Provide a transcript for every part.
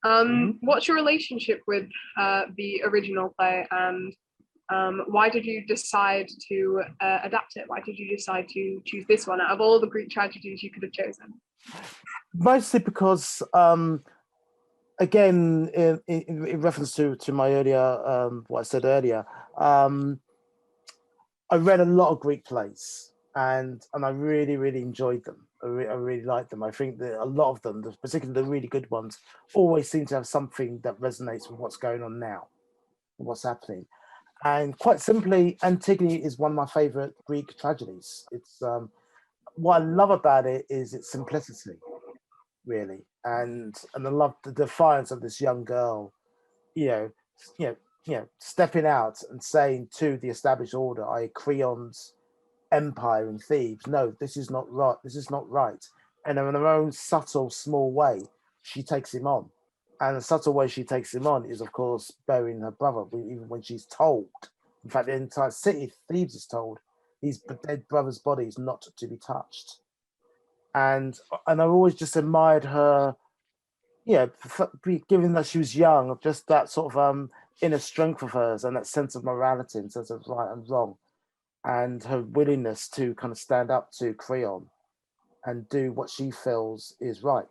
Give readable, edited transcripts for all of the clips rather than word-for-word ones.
What's your relationship with the original play, and why did you decide to adapt it? Why did you decide to choose this one out of all the Greek tragedies you could have chosen? Mostly because, again, in reference to my earlier, what I said earlier, I read a lot of Greek plays, and I really enjoyed them. I really liked them. I think that a lot of them, particularly the really good ones, always seem to have something that resonates with what's going on now, what's happening. And quite simply, Antigone is one of my favorite Greek tragedies. It's what I love about it is its simplicity, really, and I love the defiance of this young girl, you know, you know, stepping out and saying to the established order, I Creon's empire in Thebes, no, this is not right. This is not right. And in her own subtle, small way, she takes him on. And the subtle way she takes him on is, of course, burying her brother, even when she's told. In fact, the entire city, Thebes, is told his dead brother's body is not to be touched. And I've always just admired her, yeah, given that she was young, just that sort of inner strength of hers and that sense of morality and sense of right and wrong, and her willingness to kind of stand up to Creon and do what she feels is right.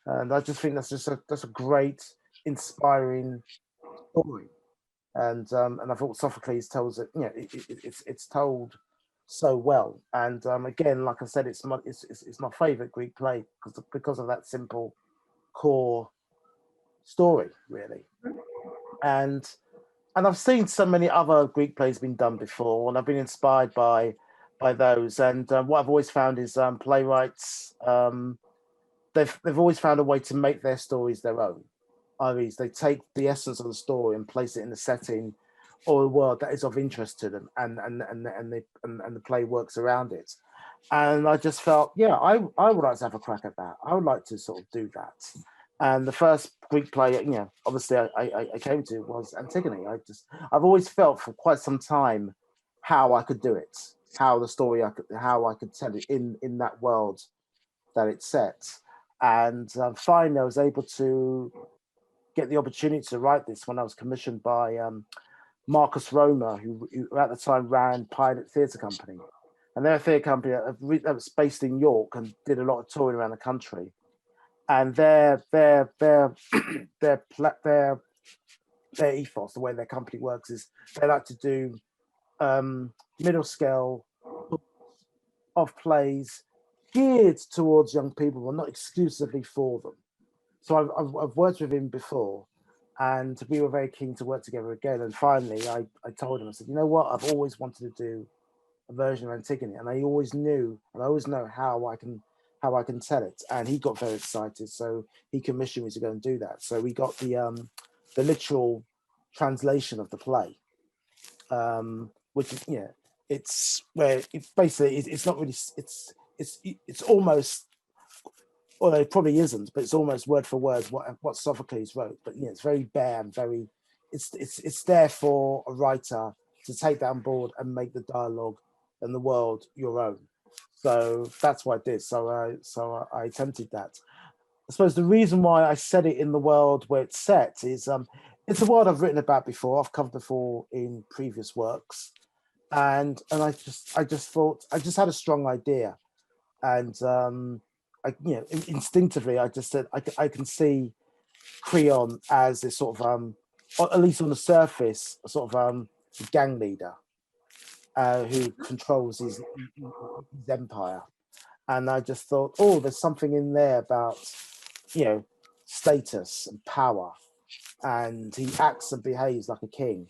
And I just think that's a great, inspiring story. And I thought Sophocles tells it, it's told so well. And again, like I said, it's my favorite Greek play because of that simple core story, really. And I've seen so many other Greek plays being done before, and I've been inspired by those. And what I've always found is playwrights, they've always found a way to make their stories their own. I.e., they take the essence of the story and place it in a setting or a world that is of interest to them, and the play works around it. And I just felt, yeah, I would like to have a crack at that. I would like to sort of do that. And the first Greek play, obviously I came to was Antigone. I've always felt for quite some time how I could do it, how I could tell it in that world that it's set. And finally, I was able to get the opportunity to write this when I was commissioned by Marcus Roma, who at the time ran Pilot Theatre Company. And they're a theatre company that was based in York and did a lot of touring around the country. And their ethos, the way their company works, is they like to do middle scale of plays geared towards young people, but not exclusively for them. So I've worked with him before, and we were very keen to work together again. And finally, I told him, I said, you know what, I've always wanted to do a version of Antigone, and I always know how I can tell it. And he got very excited, so he commissioned me to go and do that. So we got the literal translation of the play, which is it's where it's basically it's not really it's almost, although it probably isn't, but it's almost word for word what Sophocles wrote. But it's very bare and very it's there for a writer to take that on board and make the dialogue and the world your own. So that's what I did. So I attempted that. I suppose the reason why I set it in the world where it's set is it's a world I've written about before, I've covered before in previous works, and I just thought I just had a strong idea, and instinctively I just said I can see Creon as this sort of or at least on the surface, a sort of gang leader who controls his empire. And I just thought, oh, there's something in there about, status and power, and he acts and behaves like a king.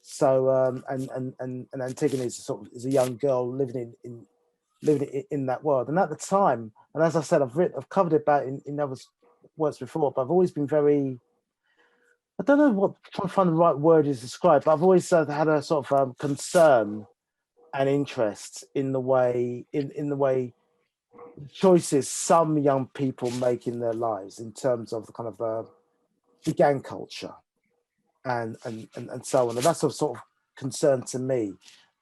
So, and Antigone is a young girl living in that world. And at the time, and as I said, I've covered it about in other works before, but I've always been very, I don't know trying to find the right word is described, but I've always had a sort of concern and interest in the way choices some young people make in their lives in terms of the kind of the gang culture and so on. And that's a sort of concern to me.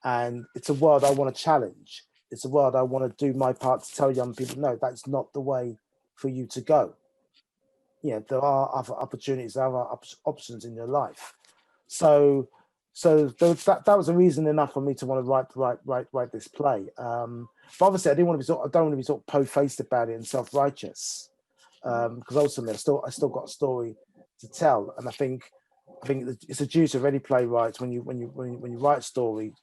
And it's a world I want to challenge. It's a world I want to do my part to tell young people, no, that's not the way for you to go. there are other opportunities, other options in your life. So that was a reason enough for me to want to write this play. But obviously, I don't want to be sort of po-faced about it and self-righteous, because ultimately, I still got a story to tell, and I think it's a duty of any playwright when you write a story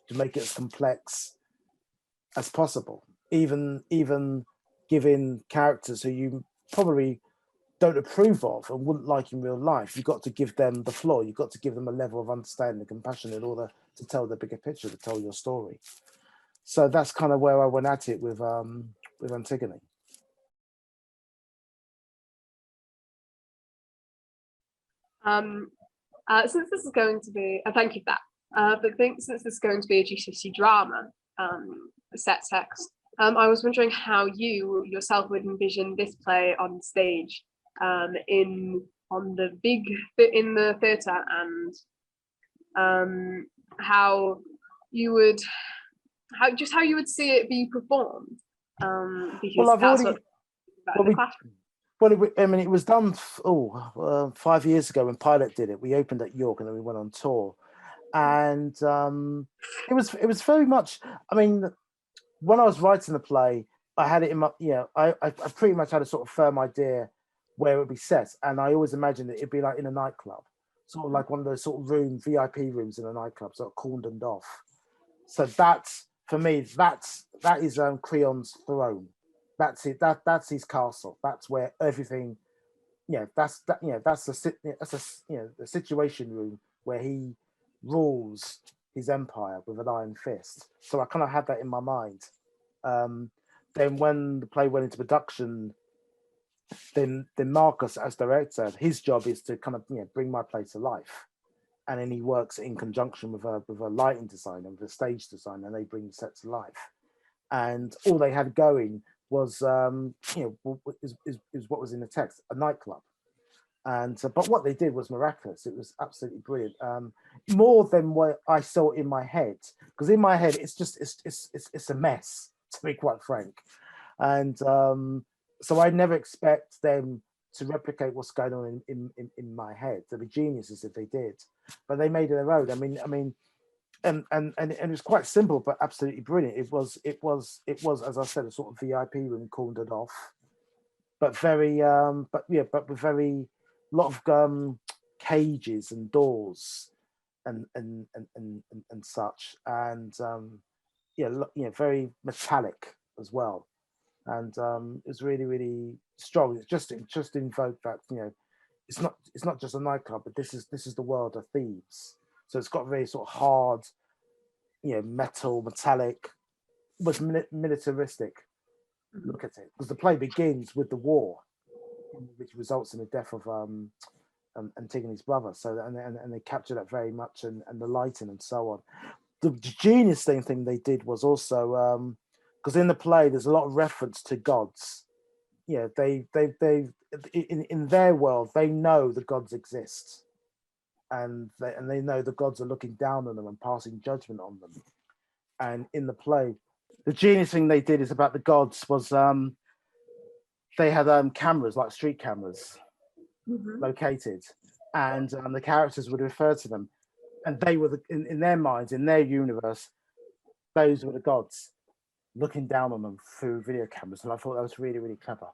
to make it as complex as possible, even giving characters who you probably don't approve of and wouldn't like in real life. You've got to give them the floor. You've got to give them a level of understanding and compassion in order to tell the bigger picture, to tell your story. So that's kind of where I went at it with Antigone. Since this is going to be, thank you for that. But since this is going to be a GCSE drama set text, I was wondering how you yourself would envision this play on stage, in the theatre, and how you would how you would see it be performed. Because Well, that's what well, the classroom. I mean, it was done 5 years ago when Pilot did it. We opened at York and then we went on tour, and it was very much. I mean, when I was writing the play, I had it in my I pretty much had a sort of firm idea where it would be set, and I always imagined it'd be like in a nightclub, sort of like one of those sort of VIP rooms in a nightclub, sort of cordoned off. So that's for me. That is Creon's throne. That's it. That's his castle. That's where everything. That's the situation room where he rules his empire with an iron fist. So I kind of had that in my mind. Then when the play went into production, then Marcus, as director, his job is to kind of bring my play to life, and then he works in conjunction with a lighting designer, with a stage designer, and they bring the set to life. And all they had going was is what was in the text, a nightclub. And but what they did was miraculous. It was absolutely brilliant, more than what I saw in my head, because in my head it's a mess, to be quite frank. And so I never expect them to replicate what's going on in my head. They'd be geniuses if they did, but they made it their own. I mean, and it was quite simple, but absolutely brilliant. It was, as I said, a sort of VIP room cornered off, but but with very lot of cages and doors and such, and very metallic as well. And it's really strong. It just invoked that it's not just a nightclub, but this is the world of thieves. So it's got very sort of hard, metallic, but militaristic look at it, because the play begins with the war, which results in the death of Antigone's brother. So and they capture that very much, and the lighting and so on. The genius thing they did was also because in the play there's a lot of reference to gods. They in their world they know the gods exist, and they know the gods are looking down on them and passing judgment on them. And in the play, the genius thing they did is about the gods was they had cameras, like street cameras, located, and the characters would refer to them, and they were in their minds, in their universe, those were the gods looking down on them through video cameras. And I thought that was really clever.